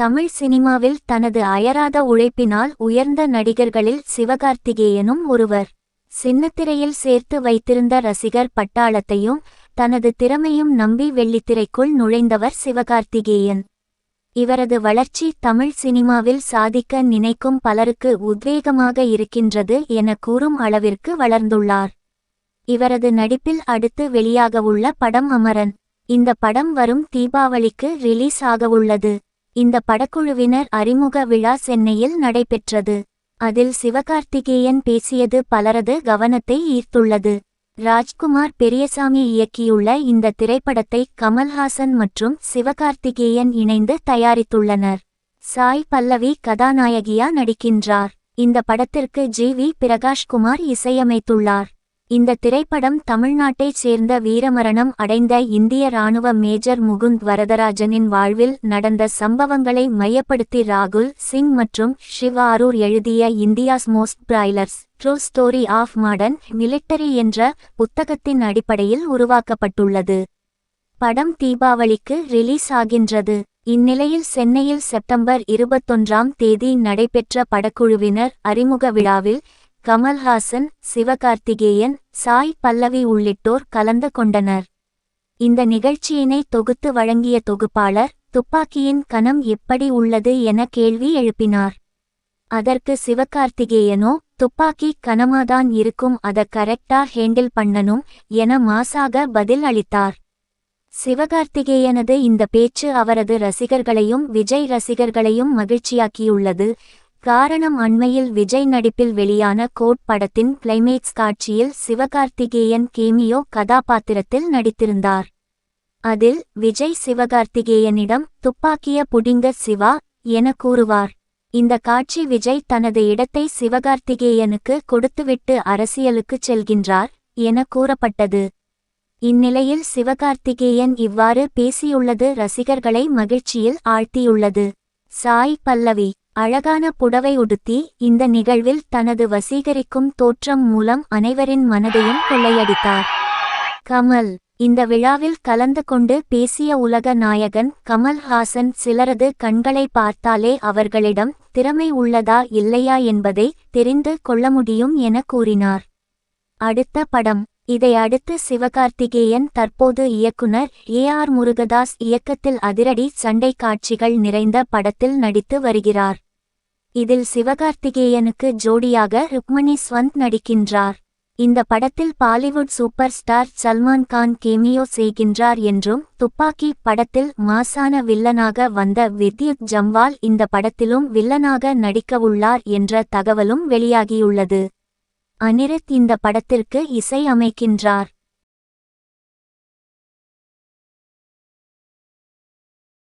தமிழ் சினிமாவில் தனது அயராத உழைப்பினால் உயர்ந்த நடிகர்களில் சிவகார்த்திகேயனும் ஒருவர். சின்னத்திரையில் சேர்த்து வைத்திருந்த ரசிகர் பட்டாளத்தையும் தனது திறமையும் நம்பி வெள்ளித்திரைக்குள் நுழைந்தவர் சிவகார்த்திகேயன். இவரது வளர்ச்சி தமிழ் சினிமாவில் சாதிக்க நினைக்கும் பலருக்கு உத்வேகமாக இருக்கின்றது என கூறும் அளவிற்கு வளர்ந்துள்ளார். இவரது நடிப்பில் அடுத்து வெளியாகவுள்ள படம் அமரன். இந்த படம் வரும் தீபாவளிக்கு ரிலீஸ் ஆகவுள்ளது. இந்த படக்குழுவினர் அறிமுக விழா சென்னையில் நடைபெற்றது. அதில் சிவகார்த்திகேயன் பேசியது பலரது கவனத்தை ஈர்த்துள்ளது. ராஜ்குமார் பெரியசாமி இயக்கியுள்ள இந்த திரைப்படத்தை கமல்ஹாசன் மற்றும் சிவகார்த்திகேயன் இணைந்து தயாரித்துள்ளனர். சாய் பல்லவி கதாநாயகியா நடிக்கின்றார். இந்த படத்திற்கு ஜி.வி. பிரகாஷ்குமார் இசையமைத்துள்ளார். இந்த திரைப்படம் தமிழ்நாட்டைச் சேர்ந்த வீரமரணம் அடைந்த இந்திய இராணுவ மேஜர் முகுந்த் வரதராஜனின் வாழ்வில் நடந்த சம்பவங்களை மையப்படுத்தி ராகுல் சிங் மற்றும் ஷிவ் ஆரூர் எழுதிய India's most fearless true story of modern military என்ற புத்தகத்தின் அடிப்படையில் உருவாக்கப்பட்டுள்ளது. படம் தீபாவளிக்கு ரிலீஸ் ஆகின்றது. இந்நிலையில் சென்னையில் செப்டம்பர் 21ஆம் தேதி நடைபெற்ற படக்குழுவினர் அறிமுக விழாவில் கமல்ஹாசன், சிவகார்த்திகேயன், சாய் பல்லவி உள்ளிட்டோர் கலந்து கொண்டனர். இந்த நிகழ்ச்சியினை தொகுத்து வழங்கிய தொகுப்பாளர் துப்பாக்கியின் கனம் எப்படி உள்ளது என கேள்வி எழுப்பினார். அதற்கு சிவகார்த்திகேயனோ துப்பாக்கி கனமாதான் இருக்கும், அத கரெக்டா ஹேண்டில் பண்ணணும் என மாசாக பதில் அளித்தார். சிவகார்த்திகேயனது இந்த பேச்சு அவரது ரசிகர்களையும் விஜய் ரசிகர்களையும் மகிழ்ச்சியாக்கியுள்ளது. காரணம், அண்மையில் விஜய் நடிப்பில் வெளியான கோட் படத்தின் கிளைமேக்ஸ் காட்சியில் சிவகார்த்திகேயன் கேமியோ கதாபாத்திரத்தில் நடித்திருந்தார். அதில் விஜய் சிவகார்த்திகேயனிடம் துப்பாக்கிய புடிங்க சிவா என கூறுவார். இந்த காட்சி விஜய் தனது இடத்தை சிவகார்த்திகேயனுக்கு கொடுத்துவிட்டு அரசியலுக்குச் செல்கின்றார் என கூறப்பட்டது. இந்நிலையில் சிவகார்த்திகேயன் இவ்வாறு பேசியுள்ளது ரசிகர்களை மகிழ்ச்சியில் ஆழ்த்தியுள்ளது. சாய் பல்லவி அழகான புடவை உடுத்தி இந்த நிகழ்வில் தனது வசீகரிக்கும் தோற்றம் மூலம் அனைவரின் மனதையும் கொள்ளையடித்தார். கமல் இந்த விழாவில் கலந்து கொண்டு பேசிய உலக நாயகன் கமல்ஹாசன் சிலரது கண்களை பார்த்தாலே அவர்களிடம் திறமை உள்ளதா இல்லையா என்பதை தெரிந்து கொள்ள முடியும் என கூறினார். அடுத்த படம். இதை அடுத்து சிவகார்த்திகேயன் தற்போது இயக்குனர் ஏ.ஆர். முருகதாஸ் இயக்கத்தில் அதிரடி சண்டை காட்சிகள் நிறைந்த படத்தில் நடித்து வருகிறார். இதில் சிவகார்த்திகேயனுக்கு ஜோடியாக ருக்மணி ஸ்வந்த் நடிக்கின்றார். இந்த படத்தில் Bollywood super star Salman Khan cameo செய்கின்றார் என்றும் துப்பாக்கி படத்தில் மாசான வில்லனாக வந்த வித்யுத் ஜம்வால் இந்த படத்திலும் வில்லனாக நடிக்கவுள்ளார் என்ற தகவலும் வெளியாகியுள்ளது. அனிருத் இந்த படத்திற்கு இசை அமைக்கின்றார்.